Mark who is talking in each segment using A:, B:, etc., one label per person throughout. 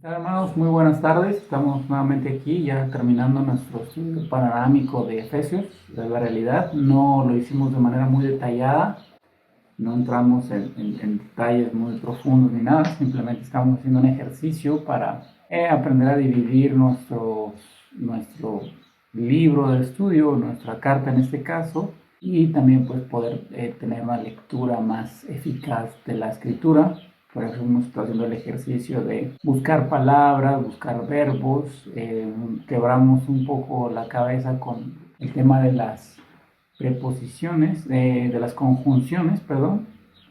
A: Hola, hermanos, muy buenas tardes. Estamos nuevamente aquí ya terminando nuestro estudio panorámico de Efesios, de la realidad. No lo hicimos de manera muy detallada, no entramos en detalles muy profundos ni nada, simplemente estamos haciendo un ejercicio para aprender a dividir nuestro libro de estudio, nuestra carta en este caso, y también pues poder tener una lectura más eficaz de la escritura. Por eso hemos estado haciendo el ejercicio de buscar palabras, buscar verbos, quebramos un poco la cabeza con el tema de las preposiciones, de las conjunciones, perdón.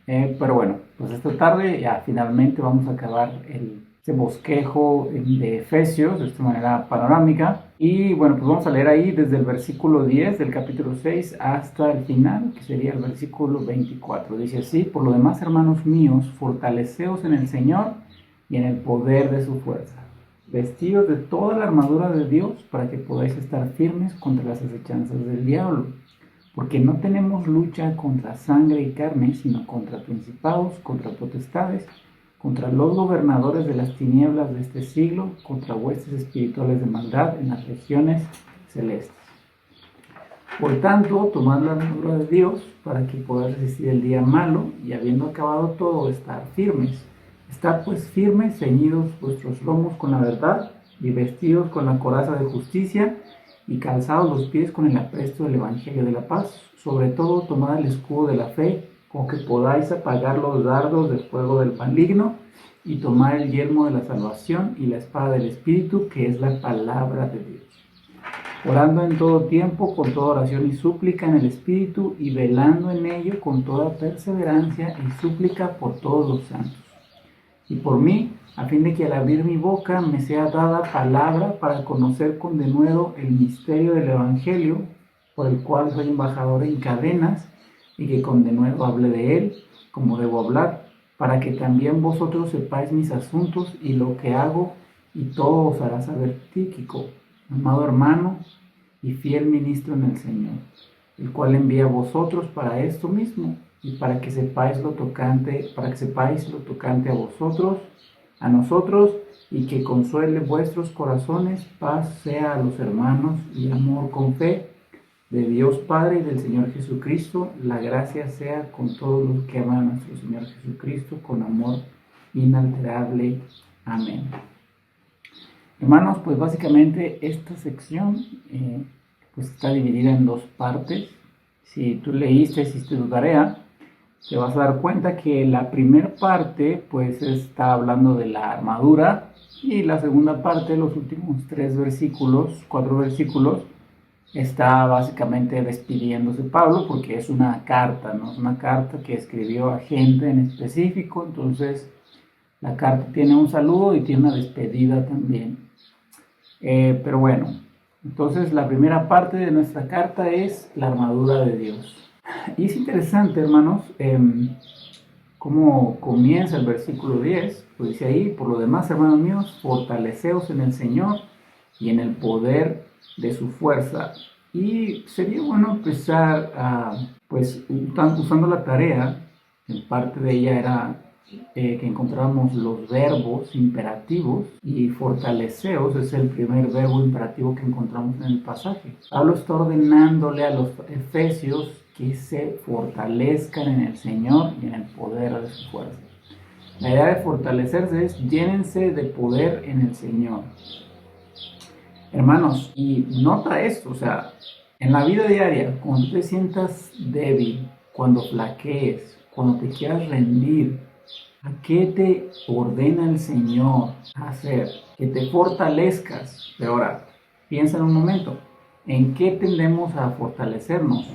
A: Pero bueno, pues esta tarde ya finalmente vamos a acabar ese bosquejo de Efesios de esta manera panorámica. Y bueno, pues vamos a leer ahí desde el versículo 10 del capítulo 6 hasta el final, que sería el versículo 24. Dice así: por lo demás, hermanos míos, fortaleceos en el Señor y en el poder de su fuerza, vestidos de toda la armadura de Dios para que podáis estar firmes contra las acechanzas del diablo. Porque no tenemos lucha contra sangre y carne, sino contra principados, contra potestades, contra los gobernadores de las tinieblas de este siglo, contra huestes espirituales de maldad en las regiones celestes. Por tanto, tomad la armadura de Dios para que podáis resistir el día malo y, habiendo acabado todo, estar firmes. Estad pues firmes, ceñidos vuestros lomos con la verdad y vestidos con la coraza de justicia y calzados los pies con el apresto del Evangelio de la paz. Sobre todo, tomad el escudo de la fe, con que podáis apagar los dardos del fuego del maligno, y tomad el yelmo de la salvación y la espada del Espíritu, que es la palabra de Dios. Orando en todo tiempo, con toda oración y súplica en el Espíritu, y velando en ello con toda perseverancia y súplica por todos los santos. Y por mí, a fin de que al abrir mi boca me sea dada palabra para conocer con denuedo el misterio del Evangelio, por el cual soy embajador en cadenas, y que con denuedo hable de él, como debo hablar, para que también vosotros sepáis mis asuntos y lo que hago, y todo os hará saber Tíquico, amado hermano y fiel ministro en el Señor, el cual envía a vosotros para esto mismo, y para que sepáis lo tocante a vosotros, a nosotros, y que consuele vuestros corazones. Paz sea a los hermanos y amor con fe, de Dios Padre y del Señor Jesucristo. La gracia sea con todos los que aman a nuestro Señor Jesucristo con amor inalterable. Amén. Hermanos, pues básicamente esta sección pues está dividida en dos partes. Si tú hiciste tu tarea, te vas a dar cuenta que la primera parte pues está hablando de la armadura, y la segunda parte, los últimos cuatro versículos, está básicamente despidiéndose Pablo, porque es una carta, ¿no? Es una carta que escribió a gente en específico. Entonces la carta tiene un saludo y tiene una despedida también. Pero bueno, entonces la primera parte de nuestra carta es la armadura de Dios. Y es interesante, hermanos, cómo comienza el versículo 10. Pues dice ahí: por lo demás, hermanos míos, fortaleceos en el Señor y en el poder de su fuerza. Y sería bueno empezar pues usando la tarea. En parte de ella era que encontramos los verbos imperativos, y fortaleceos es el primer verbo imperativo que encontramos en el pasaje. Pablo está ordenándole a los efesios que se fortalezcan en el Señor y en el poder de su fuerza. La idea de fortalecerse es: llénense de poder en el Señor. Hermanos, y nota esto, o sea, en la vida diaria, cuando te sientas débil, cuando flaquees, cuando te quieras rendir, ¿a qué te ordena el Señor hacer? Que te fortalezcas. Pero ahora, piensa en un momento, ¿en qué tendemos a fortalecernos?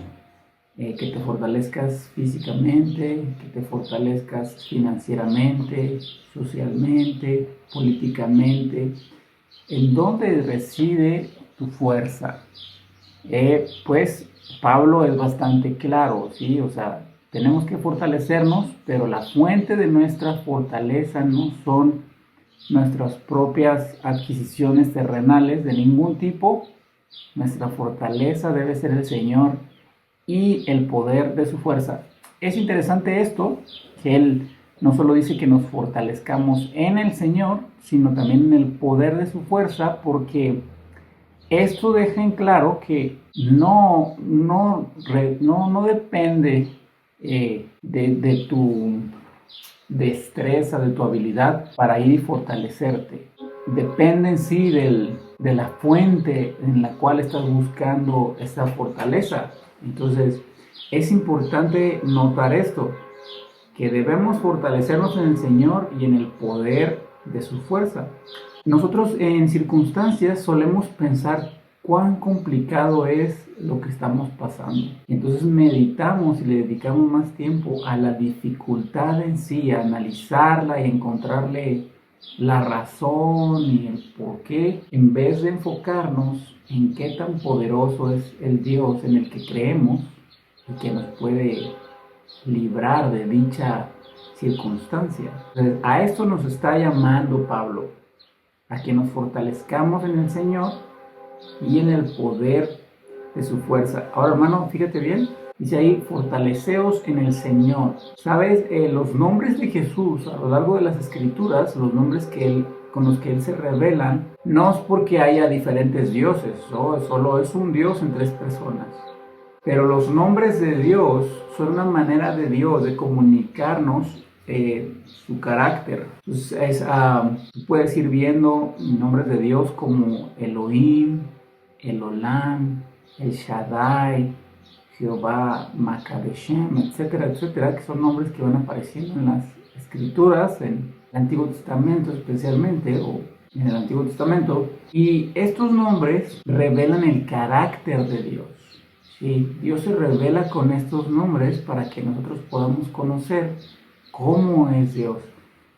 A: Que te fortalezcas físicamente, que te fortalezcas financieramente, socialmente, políticamente. ¿En dónde reside tu fuerza? Pues Pablo es bastante claro, ¿sí? O sea, tenemos que fortalecernos, pero la fuente de nuestra fortaleza no son nuestras propias adquisiciones terrenales de ningún tipo. Nuestra fortaleza debe ser el Señor y el poder de su fuerza. Es interesante esto, que él no solo dice que nos fortalezcamos en el Señor, sino también en el poder de su fuerza, porque esto deja en claro que no depende de tu destreza, de tu habilidad para ir y fortalecerte. Depende en sí de la fuente en la cual estás buscando esta fortaleza. Entonces, es importante notar esto, que debemos fortalecernos en el Señor y en el poder de su fuerza. Nosotros en circunstancias solemos pensar cuán complicado es lo que estamos pasando. Entonces meditamos y le dedicamos más tiempo a la dificultad en sí, a analizarla y encontrarle la razón y el por qué, en vez de enfocarnos en qué tan poderoso es el Dios en el que creemos y que nos puede librar de dicha circunstancia. Entonces, a esto nos está llamando Pablo, a que nos fortalezcamos en el Señor y en el poder de su fuerza. Ahora, hermano, fíjate bien, dice ahí, fortaleceos en el Señor. ¿Sabes? Los nombres de Jesús a lo largo de las Escrituras, los nombres con los que Él se revelan, no es porque haya diferentes dioses, ¿no? Solo es un Dios en tres personas. Pero los nombres de Dios son una manera de Dios de comunicarnos su carácter. Entonces, tú puedes ir viendo nombres de Dios como Elohim, Elolam, El Shaddai, Jehová Makadeshem, etcétera, etcétera, que son nombres que van apareciendo en las Escrituras, en el Antiguo Testamento especialmente, o en el Antiguo Testamento. Y estos nombres revelan el carácter de Dios. Sí, Dios se revela con estos nombres para que nosotros podamos conocer cómo es Dios.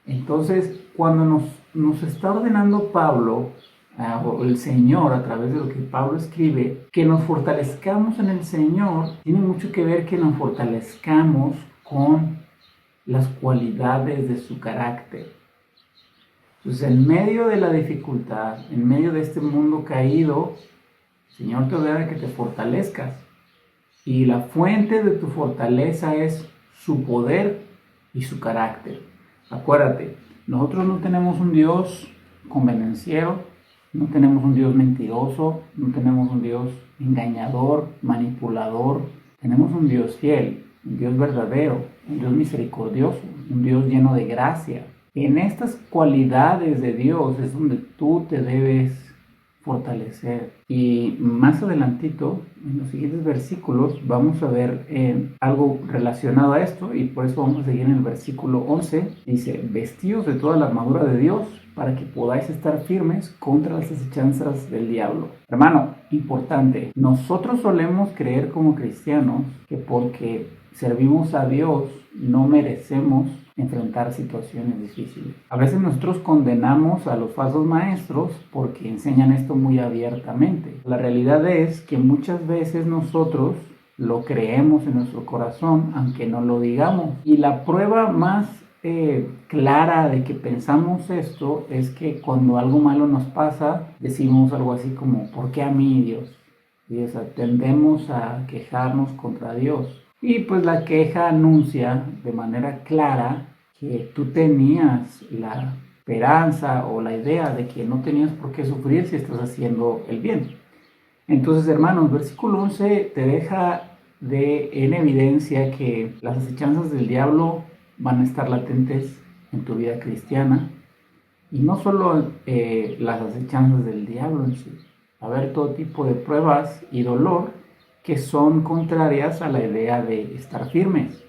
A: Entonces, cuando nos está ordenando Pablo, o el Señor, a través de lo que Pablo escribe, que nos fortalezcamos en el Señor, tiene mucho que ver que nos fortalezcamos con las cualidades de su carácter. Entonces, en medio de la dificultad, en medio de este mundo caído, el Señor te ordena que te fortalezcas. Y la fuente de tu fortaleza es su poder y su carácter. Acuérdate, nosotros no tenemos un Dios convenenciero, no tenemos un Dios mentiroso, no tenemos un Dios engañador, manipulador. Tenemos un Dios fiel, un Dios verdadero, un Dios misericordioso, un Dios lleno de gracia. En estas cualidades de Dios es donde tú te debes fortalecer. Y más adelantito, en los siguientes versículos, vamos a ver algo relacionado a esto, y por eso vamos a seguir en el versículo 11. Dice, vestíos de toda la armadura de Dios para que podáis estar firmes contra las acechanzas del diablo. Hermano, importante, nosotros solemos creer como cristianos que porque servimos a Dios no merecemos enfrentar situaciones difíciles. A veces nosotros condenamos a los falsos maestros porque enseñan esto muy abiertamente. La realidad es que muchas veces nosotros lo creemos en nuestro corazón, aunque no lo digamos. Y la prueba más clara de que pensamos esto es que cuando algo malo nos pasa, decimos algo así como, ¿por qué a mí, Dios? Y tendemos a quejarnos contra Dios. Y pues la queja anuncia de manera clara que tú tenías la esperanza o la idea de que no tenías por qué sufrir si estás haciendo el bien. Entonces, hermanos, versículo 11 te deja en evidencia que las acechanzas del diablo van a estar latentes en tu vida cristiana. Y no solo las acechanzas del diablo en sí. Va a haber todo tipo de pruebas y dolor que son contrarias a la idea de estar firmes.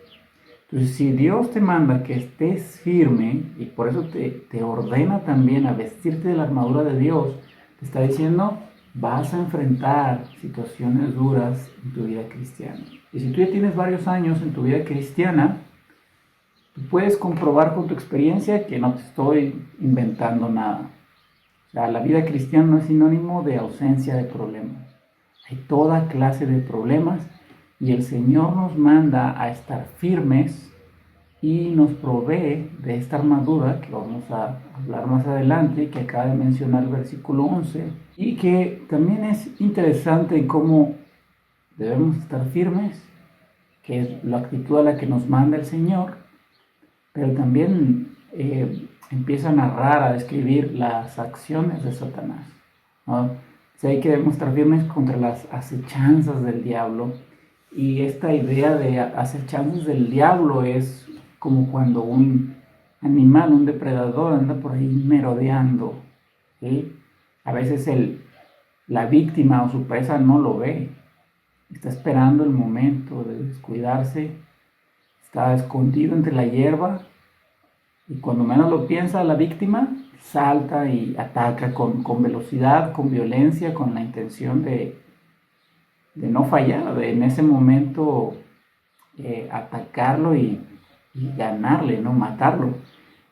A: Entonces, si Dios te manda que estés firme, y por eso te ordena también a vestirte de la armadura de Dios, te está diciendo, vas a enfrentar situaciones duras en tu vida cristiana. Y si tú ya tienes varios años en tu vida cristiana, tú puedes comprobar con tu experiencia que no te estoy inventando nada. O sea, la vida cristiana no es sinónimo de ausencia de problemas. Hay toda clase de problemas y el Señor nos manda a estar firmes y nos provee de esta armadura que vamos a hablar más adelante, que acaba de mencionar el versículo 11, y que también es interesante en cómo debemos estar firmes, que es la actitud a la que nos manda el Señor, pero también empieza a narrar, a describir las acciones de Satanás, ¿no? Si hay que demostrar firmes contra las acechanzas del diablo. Y esta idea de acechanzas del diablo es como cuando un animal, un depredador, anda por ahí merodeando, ¿sí? A veces la víctima o su presa no lo ve, está esperando el momento de descuidarse, está escondido entre la hierba y cuando menos lo piensa la víctima salta y ataca con velocidad, con violencia, con la intención de no fallar, de en ese momento atacarlo y ganarle, no matarlo.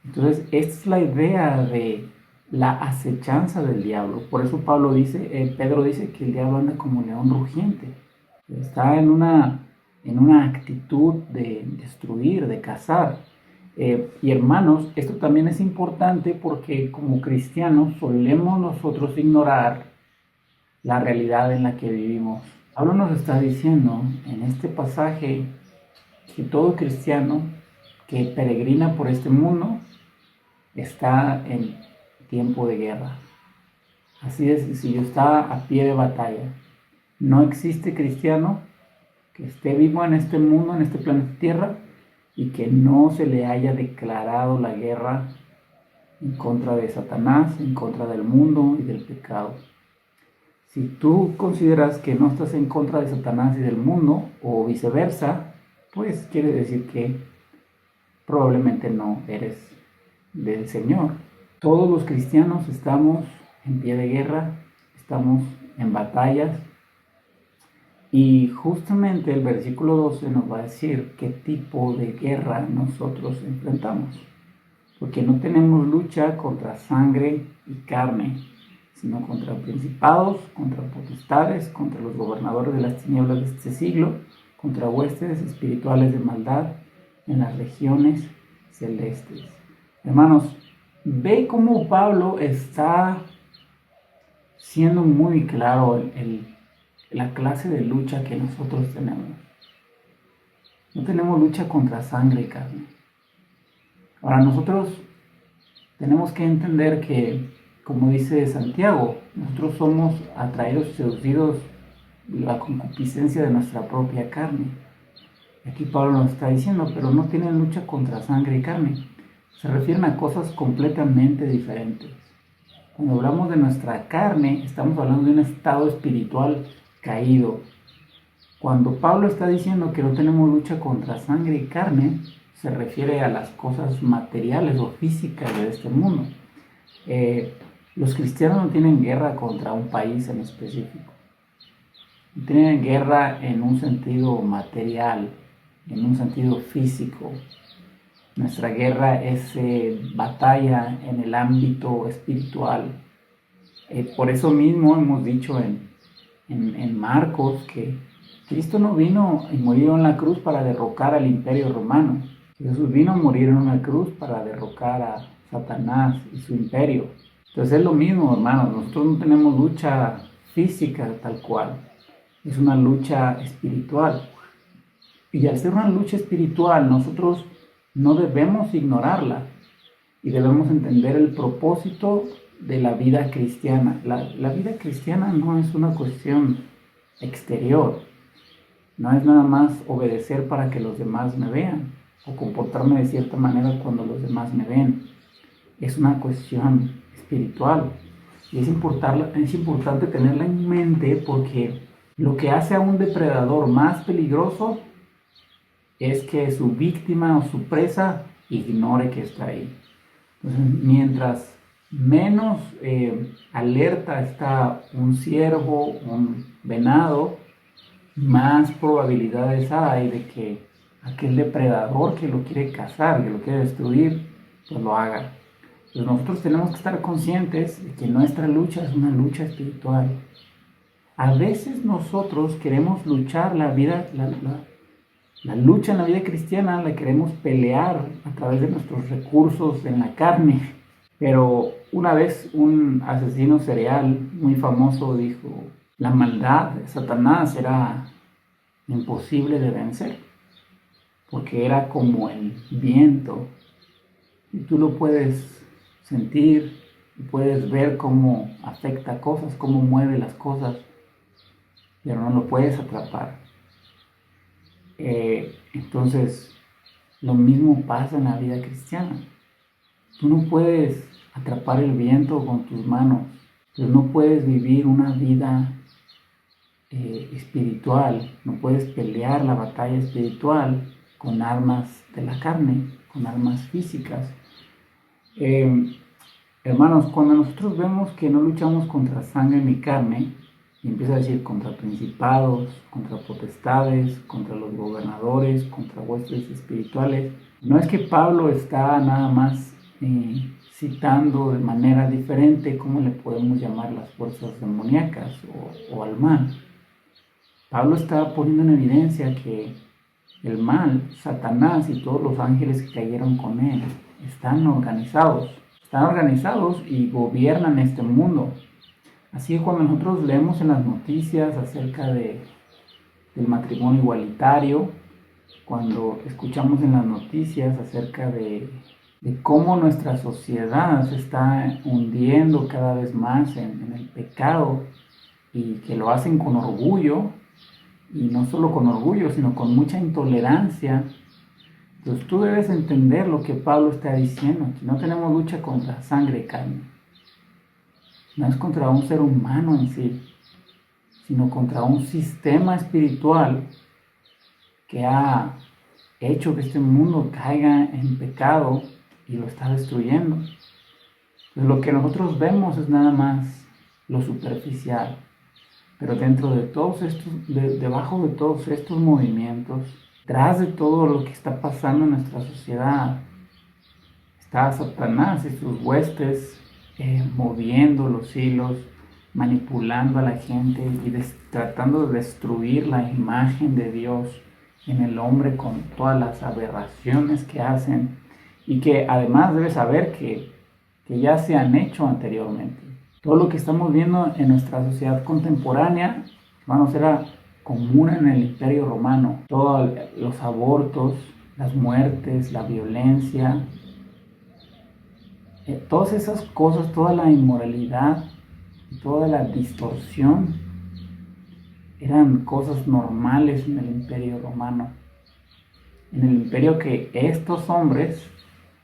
A: Entonces, esta es la idea de la acechanza del diablo. Por eso Pedro dice que el diablo anda como león rugiente. Está en una actitud de destruir, de cazar. Y hermanos, esto también es importante porque como cristianos solemos nosotros ignorar la realidad en la que vivimos. Pablo nos está diciendo en este pasaje que todo cristiano que peregrina por este mundo está en tiempo de guerra. Así es, si está a pie de batalla. No existe cristiano que esté vivo en este mundo, en este planeta Tierra, y que no se le haya declarado la guerra en contra de Satanás, en contra del mundo y del pecado. Si tú consideras que no estás en contra de Satanás y del mundo, o viceversa, pues quiere decir que probablemente no eres del Señor. Todos los cristianos estamos en pie de guerra, estamos en batallas, y justamente el versículo 12 nos va a decir qué tipo de guerra nosotros enfrentamos. Porque no tenemos lucha contra sangre y carne, sino contra principados, contra potestades, contra los gobernadores de las tinieblas de este siglo, contra huestes espirituales de maldad en las regiones celestes. Hermanos, ve cómo Pablo está siendo muy claro la clase de lucha que nosotros tenemos. No tenemos lucha contra sangre y carne. Ahora nosotros tenemos que entender que, como dice Santiago, nosotros somos atraídos y seducidos la concupiscencia de nuestra propia carne. Aquí Pablo nos está diciendo, pero no tienen lucha contra sangre y carne. Se refieren a cosas completamente diferentes. Cuando hablamos de nuestra carne, estamos hablando de un estado espiritual caído. Cuando Pablo está diciendo que no tenemos lucha contra sangre y carne, se refiere a las cosas materiales o físicas de este mundo. Los cristianos no tienen guerra contra un país en específico. No tienen guerra en un sentido material, en un sentido físico. Nuestra guerra es batalla en el ámbito espiritual. Por eso mismo hemos dicho en Marcos que Cristo no vino y murió en la cruz para derrocar al imperio romano. Jesús vino a morir en una cruz para derrocar a Satanás y su imperio. Entonces es lo mismo, hermanos. Nosotros no tenemos lucha física tal cual. Es una lucha espiritual. Y al ser una lucha espiritual, nosotros no debemos ignorarla. Y debemos entender el propósito de la vida cristiana. La vida cristiana no es una cuestión exterior. No es nada más obedecer para que los demás me vean o comportarme de cierta manera cuando los demás me ven. Es una cuestión espiritual. Y es importante tenerla en mente porque lo que hace a un depredador más peligroso es que su víctima o su presa ignore que está ahí. Entonces, mientras menos alerta está un ciervo, un venado, más probabilidades hay de que aquel depredador que lo quiere cazar, que lo quiere destruir, pues lo haga. Entonces nosotros tenemos que estar conscientes de que nuestra lucha es una lucha espiritual. A veces nosotros queremos luchar la lucha en la vida cristiana, la queremos pelear a través de nuestros recursos en la carne. Pero una vez un asesino serial muy famoso dijo, la maldad de Satanás era imposible de vencer, porque era como el viento, y tú lo puedes sentir, y puedes ver cómo afecta cosas, cómo mueve las cosas, pero no lo puedes atrapar. Entonces, lo mismo pasa en la vida cristiana. Tú no puedes atrapar el viento con tus manos, tú no puedes vivir una vida espiritual, no puedes pelear la batalla espiritual con armas de la carne, con armas físicas. Hermanos, cuando nosotros vemos que no luchamos contra sangre ni carne, y empieza a decir contra principados, contra potestades, contra los gobernadores, contra huestes espirituales, no es que Pablo está nada más citando de manera diferente cómo le podemos llamar las fuerzas demoníacas o al mal. Pablo está poniendo en evidencia que el mal, Satanás y todos los ángeles que cayeron con él, están organizados y gobiernan este mundo. Así que cuando nosotros leemos en las noticias acerca del matrimonio igualitario, cuando escuchamos en las noticias acerca de cómo nuestra sociedad se está hundiendo cada vez más en el pecado y que lo hacen con orgullo, y no solo con orgullo, sino con mucha intolerancia, entonces tú debes entender lo que Pablo está diciendo, que no tenemos lucha contra sangre y carne, no es contra un ser humano en sí, sino contra un sistema espiritual que ha hecho que este mundo caiga en pecado y lo está destruyendo. Pues lo que nosotros vemos es nada más lo superficial, pero dentro de todos estos, debajo de todos estos movimientos, tras de todo lo que está pasando en nuestra sociedad, está Satanás y sus huestes moviendo los hilos, manipulando a la gente y tratando de destruir la imagen de Dios en el hombre con todas las aberraciones que hacen y que además debes saber que ya se han hecho anteriormente. Todo lo que estamos viendo en nuestra sociedad contemporánea, hermanos, era común en el Imperio Romano. Todos los abortos, las muertes, la violencia, todas esas cosas, toda la inmoralidad, toda la distorsión, eran cosas normales en el Imperio Romano. En el imperio que estos hombres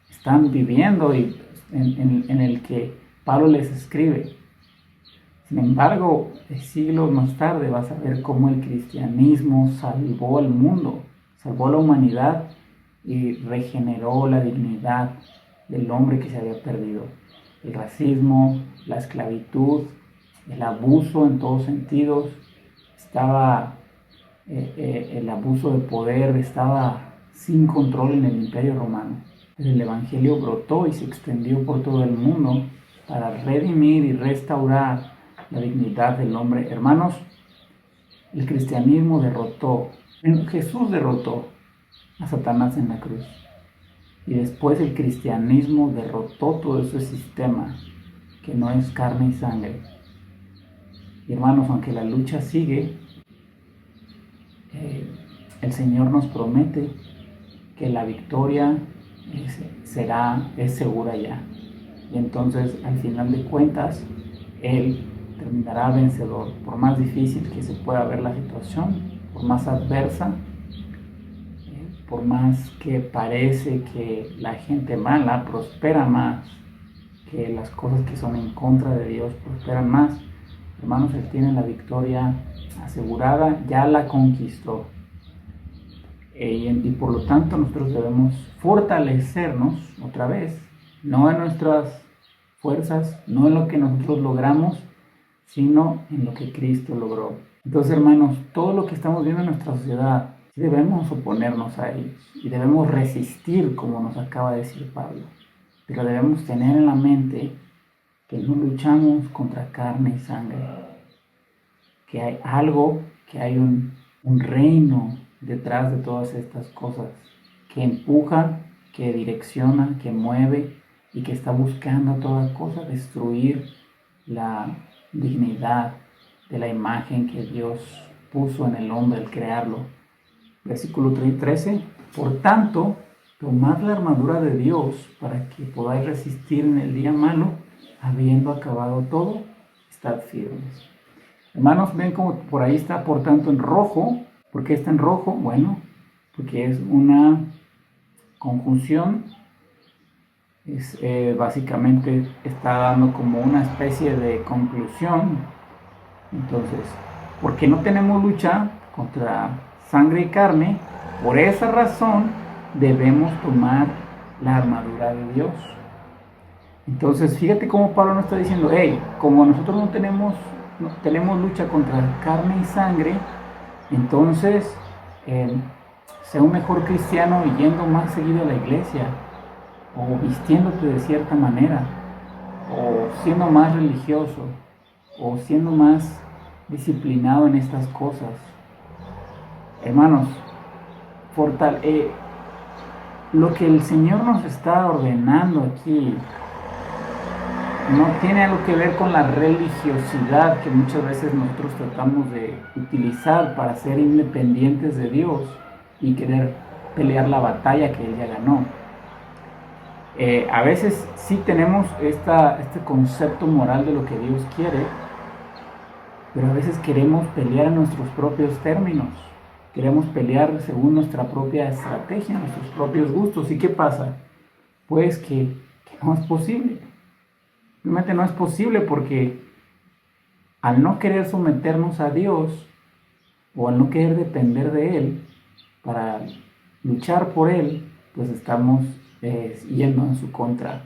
A: están viviendo y en el que Pablo les escribe. Sin embargo, siglos más tarde vas a ver cómo el cristianismo salvó al mundo, salvó a la humanidad y regeneró la dignidad del hombre que se había perdido. El racismo, la esclavitud, el abuso en todos sentidos, el abuso de poder estaba sin control en el Imperio Romano. El Evangelio brotó y se extendió por todo el mundo para redimir y restaurar la dignidad del hombre. Hermanos, el cristianismo Jesús derrotó a Satanás en la cruz. Y después el cristianismo derrotó todo ese sistema que no es carne y sangre. Y hermanos, aunque la lucha sigue, el Señor nos promete que la victoria es segura ya. Y entonces, al final de cuentas, Él terminará vencedor. Por más difícil que se pueda ver la situación, por más adversa, por más que parece que la gente mala prospera más, que las cosas que son en contra de Dios prosperan más, hermanos, Él tiene la victoria asegurada, ya la conquistó. Y por lo tanto nosotros debemos fortalecernos otra vez, no en nuestras fuerzas, no en lo que nosotros logramos, sino en lo que Cristo logró. Entonces, hermanos, todo lo que estamos viendo en nuestra sociedad, debemos oponernos a ellos y debemos resistir, como nos acaba de decir Pablo. Pero debemos tener en la mente que no luchamos contra carne y sangre, que hay algo, que hay un reino detrás de todas estas cosas, que empuja, que direcciona, que mueve y que está buscando a toda cosa destruir la dignidad de la imagen que Dios puso en el hombre al crearlo. Versículo 13. Por tanto, tomad la armadura de Dios para que podáis resistir en el día malo, habiendo acabado todo, estad firmes. Hermanos, ven como por ahí está, por tanto, en rojo. ¿Por qué está en rojo? Bueno, porque es una conjunción. Básicamente está dando como una especie de conclusión. Entonces, porque no tenemos lucha contra sangre y carne, por esa razón debemos tomar la armadura de Dios. Entonces, fíjate cómo Pablo nos está diciendo, hey, como nosotros no tenemos lucha contra carne y sangre, entonces sea un mejor cristiano yendo más seguido a la iglesia, o vistiéndote de cierta manera, o siendo más religioso, o siendo más disciplinado en estas cosas. Hermanos, lo que el Señor nos está ordenando aquí no tiene algo que ver con la religiosidad que muchas veces nosotros tratamos de utilizar para ser independientes de Dios y querer pelear la batalla que Él ya ganó. A veces sí tenemos este concepto moral de lo que Dios quiere, pero a veces queremos pelear en nuestros propios términos. Queremos pelear según nuestra propia estrategia, nuestros propios gustos. ¿Y qué pasa? Pues que no es posible. Realmente no es posible porque al no querer someternos a Dios o al no querer depender de Él para luchar por Él, pues estamos yendo en su contra.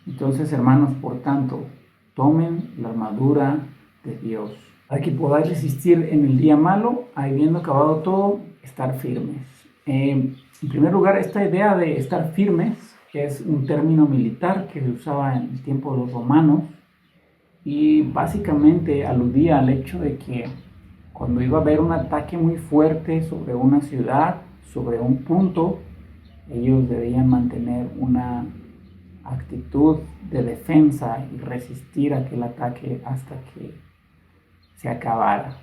A: Entonces, hermanos, por tanto, tomen la armadura de Dios para que podáis resistir en el día malo, habiendo acabado todo, estar firmes. En primer lugar, esta idea de estar firmes es un término militar que se usaba en el tiempo de los romanos y básicamente aludía al hecho de que cuando iba a haber un ataque muy fuerte sobre una ciudad, sobre un punto, ellos debían mantener una actitud de defensa y resistir aquel ataque hasta que se acabara.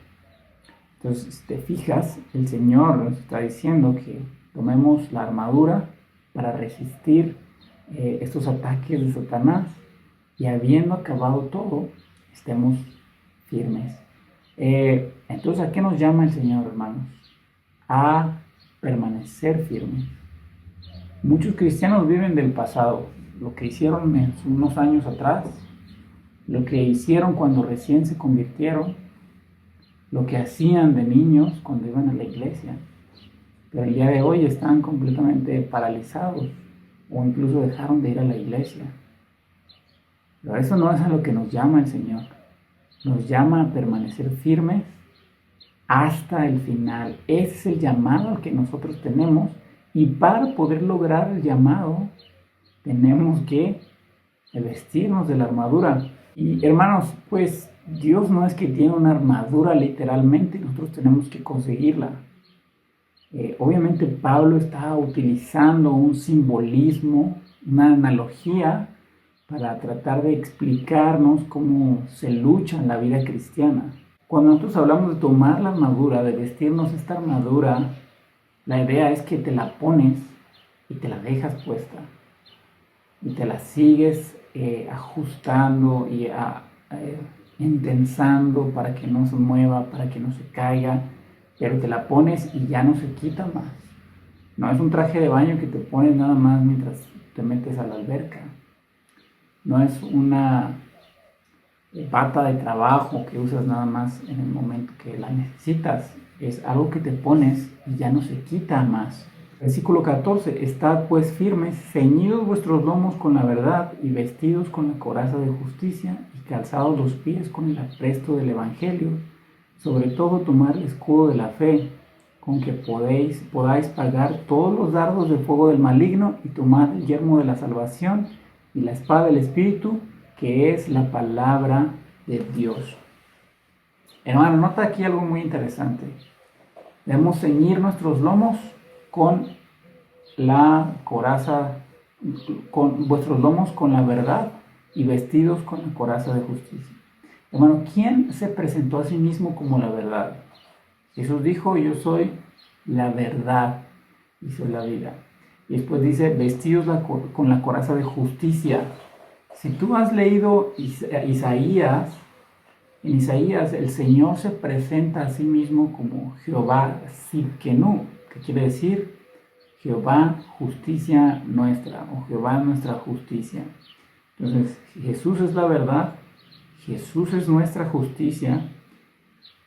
A: Entonces, si te fijas, el Señor nos está diciendo que tomemos la armadura para resistir estos ataques de Satanás y habiendo acabado todo, estemos firmes. Entonces, ¿a qué nos llama el Señor, hermanos? A permanecer firmes. Muchos cristianos viven del pasado, lo que hicieron unos años atrás, lo que hicieron cuando recién se convirtieron, lo que hacían de niños cuando iban a la iglesia, pero el día de hoy están completamente paralizados o incluso dejaron de ir a la iglesia. Pero eso no es a lo que nos llama el Señor. Nos llama a permanecer firmes hasta el final. Ese es el llamado al que nosotros tenemos y para poder lograr el llamado tenemos que vestirnos de la armadura. Y hermanos, pues Dios no es que tiene una armadura literalmente, nosotros tenemos que conseguirla. Obviamente Pablo está utilizando un simbolismo, una analogía para tratar de explicarnos cómo se lucha en la vida cristiana. Cuando nosotros hablamos de tomar la armadura, de vestirnos esta armadura, la idea es que te la pones y te la dejas puesta y te la sigues ajustando y intensando para que no se mueva, para que no se caiga, pero te la pones y ya no se quita más. No es un traje de baño que te pones nada más mientras te metes a la alberca. No es una bata de trabajo que usas nada más en el momento que la necesitas. Es algo que te pones y ya no se quita más. Versículo 14. Estad pues firmes, ceñidos vuestros lomos con la verdad y vestidos con la coraza de justicia y calzados los pies con el apresto del evangelio. Sobre todo tomad el escudo de la fe, con que podáis pagar todos los dardos de fuego del maligno, y tomad el yelmo de la salvación y la espada del Espíritu, que es la palabra de Dios. Hermano, nota aquí algo muy interesante. Debemos ceñir nuestros lomos con la coraza, con vuestros lomos con la verdad y vestidos con la coraza de justicia. Hermano, ¿quién se presentó a sí mismo como la verdad? Jesús dijo: yo soy la verdad y soy la vida. Y después dice, vestidos con la coraza de justicia. Si tú has leído Isaías, en Isaías el Señor se presenta a sí mismo como Jehová Sidkenu, que quiere decir Jehová justicia nuestra, o Jehová nuestra justicia. Entonces, Jesús es la verdad, Jesús es nuestra justicia,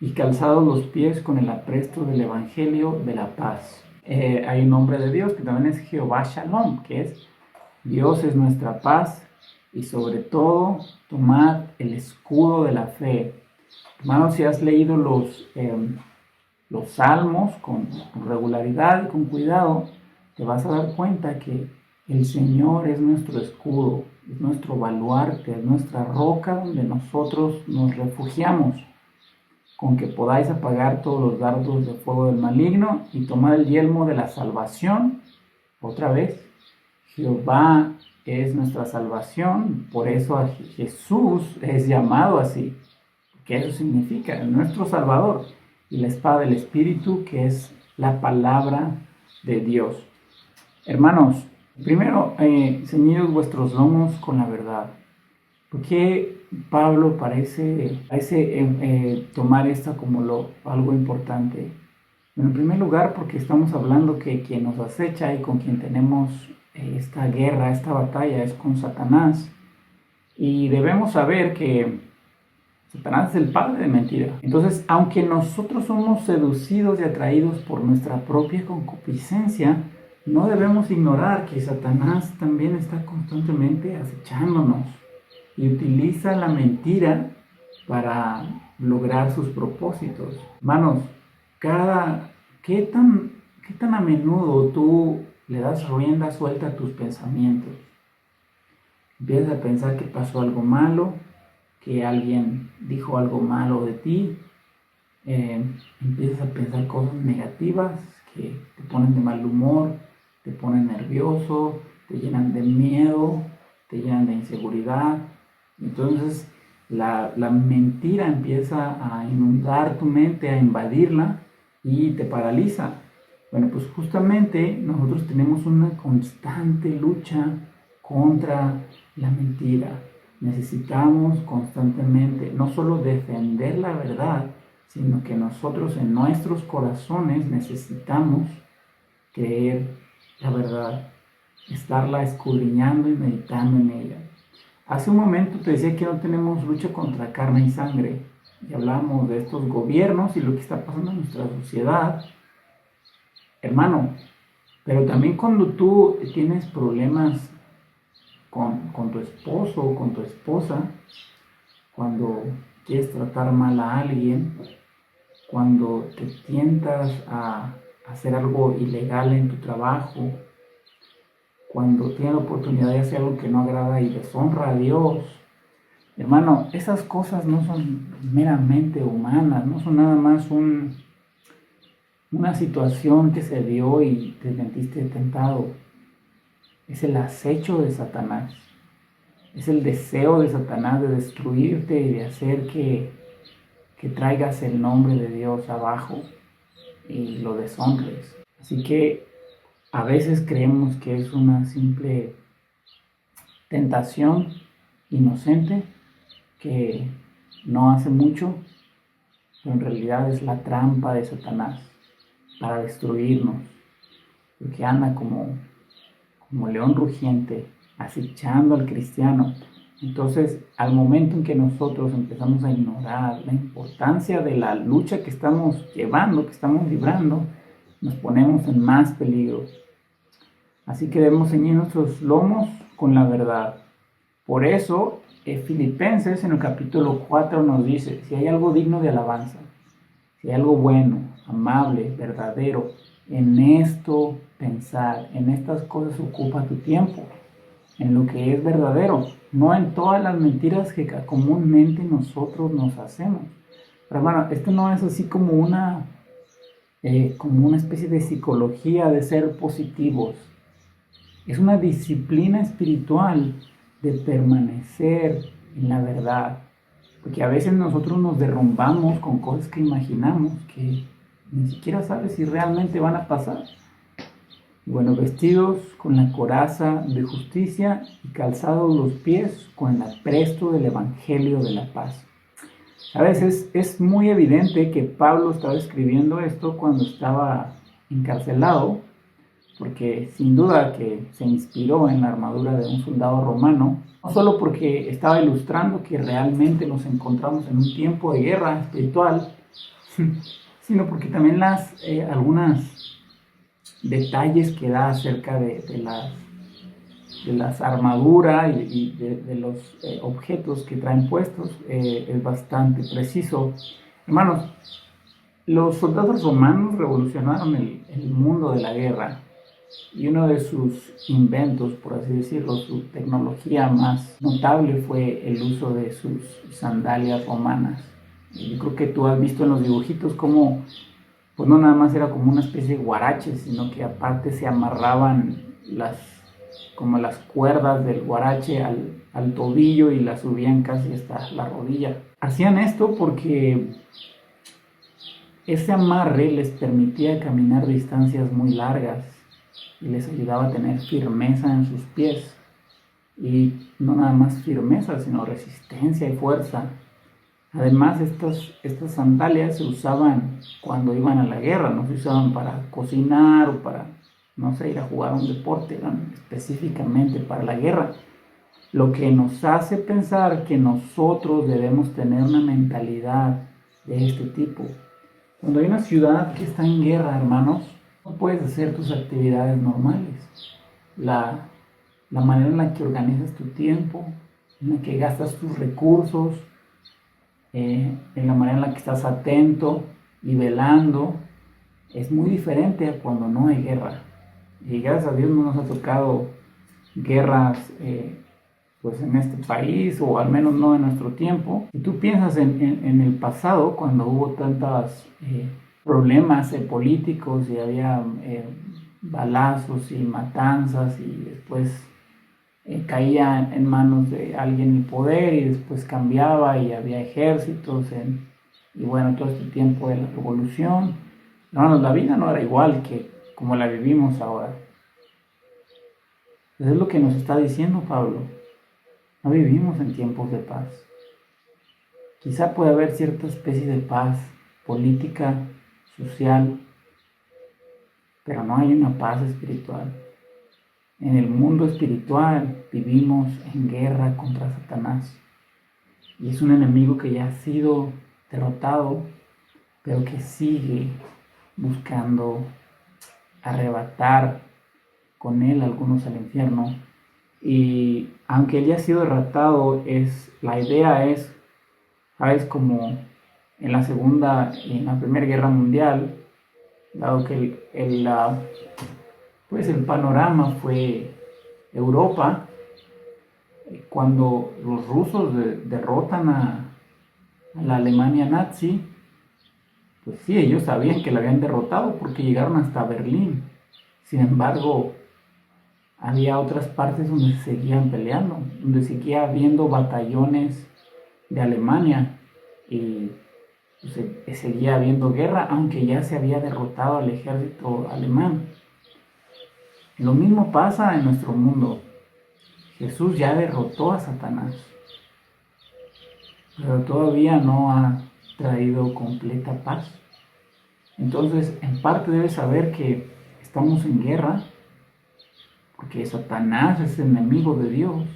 A: y calzados los pies con el apresto del Evangelio de la paz. Hay un nombre de Dios que también es Jehová Shalom, que es Dios es nuestra paz, y sobre todo tomad el escudo de la fe. Hermanos, si has leído los salmos con regularidad y con cuidado, te vas a dar cuenta que el Señor es nuestro escudo, es nuestro baluarte, es nuestra roca donde nosotros nos refugiamos, con que podáis apagar todos los dardos de fuego del maligno y tomar el yelmo de la salvación. Otra vez, Jehová es nuestra salvación, por eso a Jesús es llamado así, que eso significa nuestro Salvador, y la espada del Espíritu, que es la palabra de Dios. Hermanos, primero, ceñidos vuestros lomos con la verdad. ¿Por qué Pablo parece tomar esto como algo importante? Bueno, en primer lugar, porque estamos hablando que quien nos acecha y con quien tenemos esta guerra, esta batalla, es con Satanás. Y debemos saber que Satanás es el padre de mentira. Entonces, aunque nosotros somos seducidos y atraídos por nuestra propia concupiscencia, no debemos ignorar que Satanás también está constantemente acechándonos y utiliza la mentira para lograr sus propósitos. Hermanos, ¿qué tan a menudo tú le das rienda suelta a tus pensamientos? Empiezas a pensar que pasó algo malo, que alguien dijo algo malo de ti, empiezas a pensar cosas negativas que te ponen de mal humor, te ponen nervioso, te llenan de miedo, te llenan de inseguridad. Entonces la mentira empieza a inundar tu mente, a invadirla y te paraliza. Bueno, pues justamente nosotros tenemos una constante lucha contra la mentira. Necesitamos constantemente no solo defender la verdad, sino que nosotros en nuestros corazones necesitamos creer la verdad, estarla escudriñando y meditando en ella. Hace un momento te decía que no tenemos lucha contra carne y sangre, y hablábamos de estos gobiernos y lo que está pasando en nuestra sociedad. Hermano, pero también cuando tú tienes problemas con tu esposo o con tu esposa, cuando quieres tratar mal a alguien, cuando te tientas a hacer algo ilegal en tu trabajo, cuando tienes la oportunidad de hacer algo que no agrada y deshonra a Dios. Hermano, esas cosas no son meramente humanas, no son nada más una situación que se dio y te sentiste tentado. Es el acecho de Satanás. Es el deseo de Satanás de destruirte y de hacer que traigas el nombre de Dios abajo y lo deshonres. Así que a veces creemos que es una simple tentación inocente que no hace mucho, pero en realidad es la trampa de Satanás para destruirnos, porque anda como león rugiente acechando al cristiano. Entonces, al momento en que nosotros empezamos a ignorar la importancia de la lucha que estamos llevando, que estamos librando, nos ponemos en más peligro. Así que debemos ceñir nuestros lomos con la verdad. Por eso, Filipenses en el capítulo 4 nos dice, si hay algo digno de alabanza, si hay algo bueno, amable, verdadero, en esto pensar, en estas cosas ocupa tu tiempo, en lo que es verdadero, no en todas las mentiras que comúnmente nosotros nos hacemos. Pero hermano, esto no es así como una especie de psicología de ser positivos. Es una disciplina espiritual de permanecer en la verdad. Porque a veces nosotros nos derrumbamos con cosas que imaginamos que ni siquiera sabes si realmente van a pasar. Bueno, vestidos con la coraza de justicia y calzados los pies con el apresto del Evangelio de la paz. A veces es muy evidente que Pablo estaba escribiendo esto cuando estaba encarcelado, porque sin duda que se inspiró en la armadura de un soldado romano, no solo porque estaba ilustrando que realmente nos encontramos en un tiempo de guerra espiritual, sino porque también algunas detalles que da acerca de las armaduras y de los objetos que traen puestos es bastante preciso. Hermanos, los soldados romanos revolucionaron el mundo de la guerra y uno de sus inventos, por así decirlo, su tecnología más notable fue el uso de sus sandalias romanas. Yo creo que tú has visto en los dibujitos cómo pues no nada más era como una especie de guarache, sino que aparte se amarraban como las cuerdas del guarache al tobillo y las subían casi hasta la rodilla. Hacían esto porque ese amarre les permitía caminar distancias muy largas y les ayudaba a tener firmeza en sus pies. Y no nada más firmeza, sino resistencia y fuerza. Además, estas sandalias se usaban cuando iban a la guerra, no se usaban para cocinar o para, no sé, ir a jugar un deporte, eran específicamente para la guerra. Lo que nos hace pensar que nosotros debemos tener una mentalidad de este tipo. Cuando hay una ciudad que está en guerra, hermanos, no puedes hacer tus actividades normales. La manera en la que organizas tu tiempo, en la que gastas tus recursos, en la manera en la que estás atento y velando, es muy diferente a cuando no hay guerra. Y gracias a Dios no nos ha tocado guerras pues en este país, o al menos no en nuestro tiempo. Y tú piensas en el pasado, cuando hubo tantos problemas políticos y había balazos y matanzas y después caía en manos de alguien el poder y después cambiaba y había ejércitos y bueno, todo este tiempo de la revolución. Hermanos, la vida no era igual que como la vivimos ahora. Eso es lo que nos está diciendo Pablo. No vivimos en tiempos de paz. Quizá puede haber cierta especie de paz política, social, pero no hay una paz espiritual. En el mundo espiritual vivimos en guerra contra Satanás. Y es un enemigo que ya ha sido derrotado, pero que sigue buscando arrebatar con él a algunos al infierno. Y aunque él ya ha sido derrotado, la idea es, ¿sabes? Como en la Primera Guerra Mundial, dado que pues el panorama fue Europa, cuando los rusos derrotan a la Alemania nazi, pues sí, ellos sabían que la habían derrotado porque llegaron hasta Berlín. Sin embargo, había otras partes donde se seguían peleando, donde seguía habiendo batallones de Alemania y pues, seguía habiendo guerra, aunque ya se había derrotado al ejército alemán. Lo mismo pasa en nuestro mundo. Jesús ya derrotó a Satanás, pero todavía no ha traído completa paz. Entonces, en parte debes saber que estamos en guerra, porque Satanás es enemigo de Dios,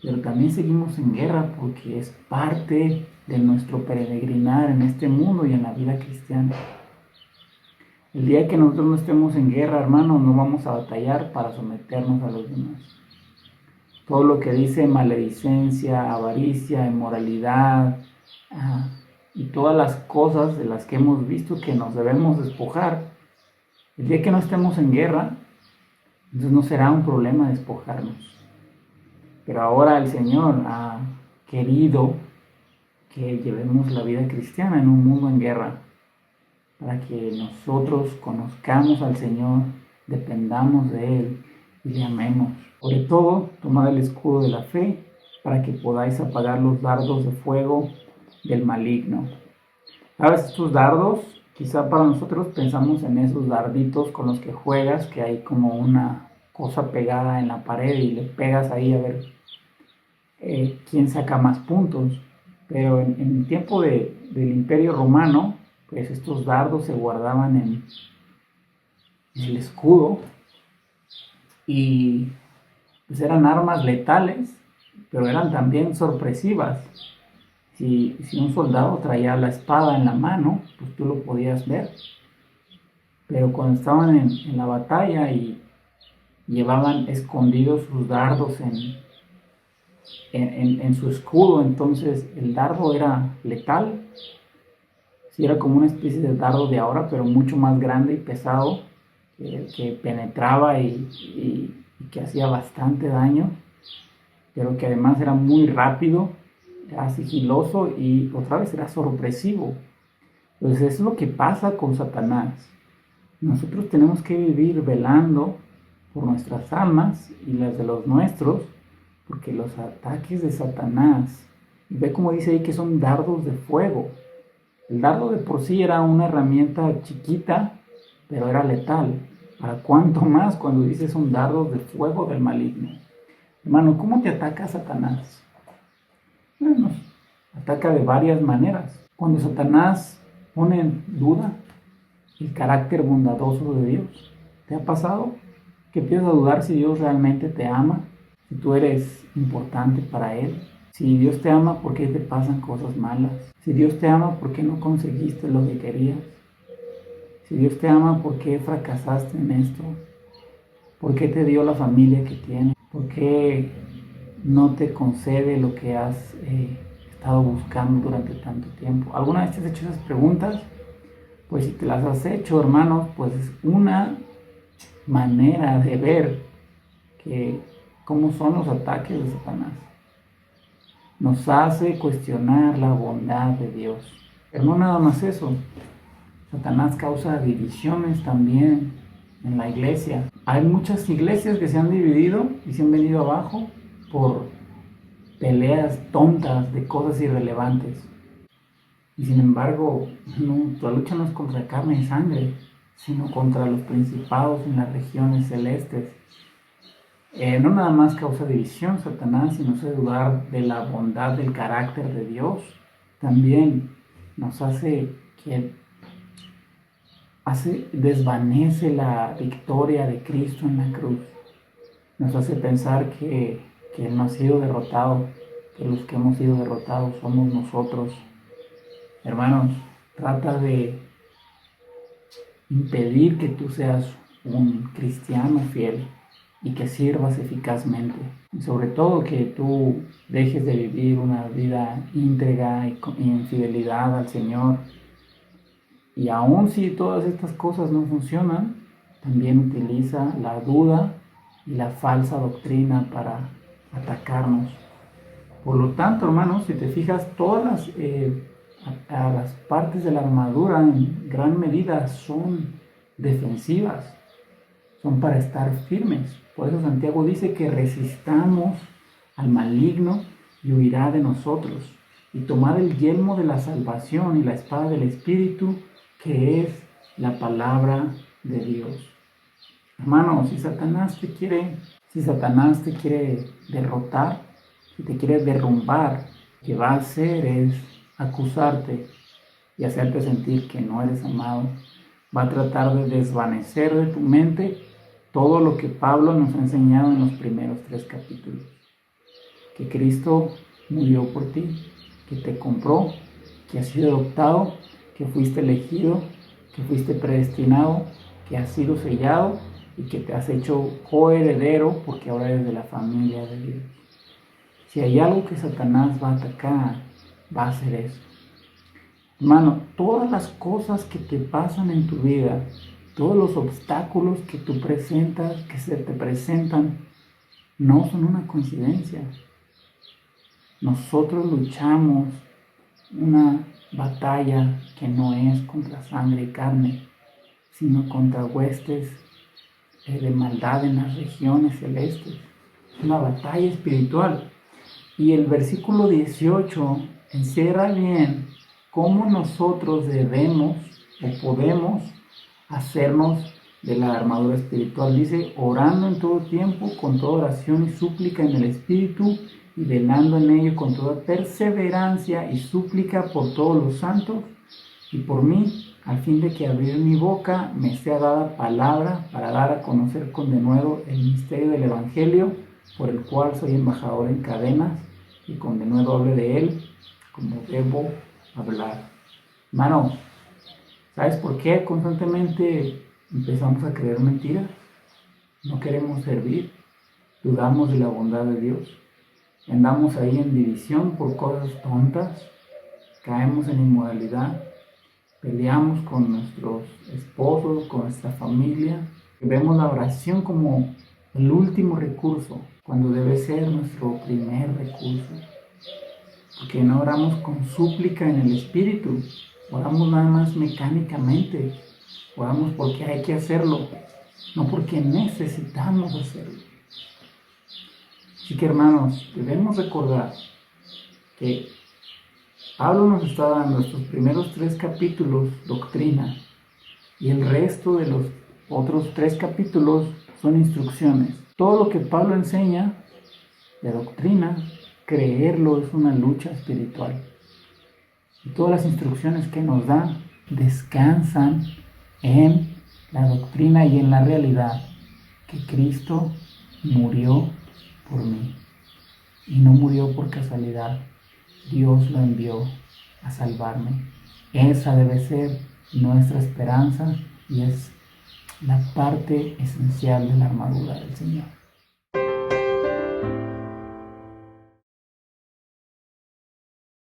A: pero también seguimos en guerra porque es parte de nuestro peregrinar en este mundo y en la vida cristiana. El día que nosotros no estemos en guerra, hermanos, no vamos a batallar para someternos a los demás. Todo lo que dice maledicencia, avaricia, inmoralidad y todas las cosas de las que hemos visto que nos debemos despojar, el día que no estemos en guerra, entonces no será un problema despojarnos. Pero ahora el Señor ha querido que llevemos la vida cristiana en un mundo en guerra, para que nosotros conozcamos al Señor, dependamos de Él y le amemos. Sobre todo, tomad el escudo de la fe para que podáis apagar los dardos de fuego del maligno. ¿Sabes? Estos dardos Quizá para nosotros pensamos en esos darditos con los que juegas, que hay como una cosa pegada en la pared y le pegas ahí a ver quién saca más puntos. Pero en el tiempo del Imperio Romano, pues estos dardos se guardaban en el escudo y pues eran armas letales, pero eran también sorpresivas. Si un soldado traía la espada en la mano, pues tú lo podías ver. Pero cuando estaban en la batalla y llevaban escondidos sus dardos en su escudo, entonces el dardo era letal. Sí, era como una especie de dardo de ahora, pero mucho más grande y pesado, que penetraba y que hacía bastante daño, pero que además era muy rápido, era sigiloso y otra vez era sorpresivo. Entonces eso es lo que pasa con Satanás. Nosotros tenemos que vivir velando por nuestras almas y las de los nuestros, porque los ataques de Satanás, ve como dice ahí que son dardos de fuego. El dardo de por sí era una herramienta chiquita, pero era letal. ¿Para cuánto más cuando dices son dardos de fuego del maligno? Hermano, ¿cómo te ataca Satanás? Bueno, nos ataca de varias maneras. Cuando Satanás pone en duda el carácter bondadoso de Dios, ¿te ha pasado que empiezas a dudar si Dios realmente te ama? Si tú eres importante para Él. Si Dios te ama, ¿por qué te pasan cosas malas? Si Dios te ama, ¿por qué no conseguiste lo que querías? Si Dios te ama, ¿por qué fracasaste en esto? ¿Por qué te dio la familia que tienes? ¿Por qué no te concede lo que has estado buscando durante tanto tiempo? ¿Alguna vez te has hecho esas preguntas? Pues si te las has hecho, hermanos, pues es una manera de ver cómo son los ataques de Satanás. Nos hace cuestionar la bondad de Dios. Pero no nada más eso. Satanás causa divisiones también en la iglesia. Hay muchas iglesias que se han dividido y se han venido abajo por peleas tontas de cosas irrelevantes. Y sin embargo, la lucha no es contra carne y sangre, sino contra los principados en las regiones celestes. No nada más causa división Satanás, sino hace dudar de la bondad del carácter de Dios. También nos desvanece la victoria de Cristo en la cruz. Nos hace pensar que Él no ha sido derrotado, que los que hemos sido derrotados somos nosotros. Hermanos, trata de impedir que tú seas un cristiano fiel y que sirvas eficazmente. Y sobre todo que tú dejes de vivir una vida íntegra y en fidelidad al Señor. Y aun si todas estas cosas no funcionan, también utiliza la duda y la falsa doctrina para atacarnos. Por lo tanto, hermanos, si te fijas, todas las partes de la armadura en gran medida son defensivas, son para estar firmes. Por eso Santiago dice que resistamos al maligno y huirá de nosotros. Y tomad el yelmo de la salvación y la espada del Espíritu, que es la palabra de Dios. Hermano, si Satanás te quiere derrotar, si te quiere derrumbar, lo que va a hacer es acusarte y hacerte sentir que no eres amado. Va a tratar de desvanecer de tu mente todo lo que Pablo nos ha enseñado en los primeros 3 capítulos. Que Cristo murió por ti, que te compró, que has sido adoptado, que fuiste elegido, que fuiste predestinado, que has sido sellado y que te has hecho coheredero porque ahora eres de la familia de Dios. Si hay algo que Satanás va a atacar, va a ser eso. Hermano, todas las cosas que te pasan en tu vida, todos los obstáculos que tú presentas, que se te presentan, no son una coincidencia. Nosotros luchamos una batalla que no es contra sangre y carne, sino contra huestes de maldad en las regiones celestes. Es una batalla espiritual. Y el versículo 18 encierra bien cómo nosotros debemos o podemos hacernos de la armadura espiritual. Dice, orando en todo tiempo, con toda oración y súplica en el Espíritu, y velando en ello con toda perseverancia y súplica por todos los santos y por mí, al fin de que abrir mi boca me sea dada palabra para dar a conocer con denuedo el misterio del Evangelio, por el cual soy embajador en cadenas, y con denuedo hable de él como debo hablar. Hermano, ¿sabes por qué constantemente empezamos a creer mentiras? No queremos servir, dudamos de la bondad de Dios, andamos ahí en división por cosas tontas, caemos en inmoralidad, peleamos con nuestros esposos, con nuestra familia. Vemos la oración como el último recurso, cuando debe ser nuestro primer recurso. Porque no oramos con súplica en el Espíritu, oramos nada más mecánicamente, oramos porque hay que hacerlo, no porque necesitamos hacerlo. Así que hermanos, debemos recordar que Pablo nos está dando estos primeros 3 capítulos doctrina, y el resto de los otros 3 capítulos son instrucciones. Todo lo que Pablo enseña de doctrina, creerlo es una lucha espiritual. Y todas las instrucciones que nos da descansan en la doctrina y en la realidad que Cristo murió por mí. Y no murió por casualidad. Dios lo envió a salvarme. Esa debe ser nuestra esperanza y es la parte esencial de la armadura del Señor.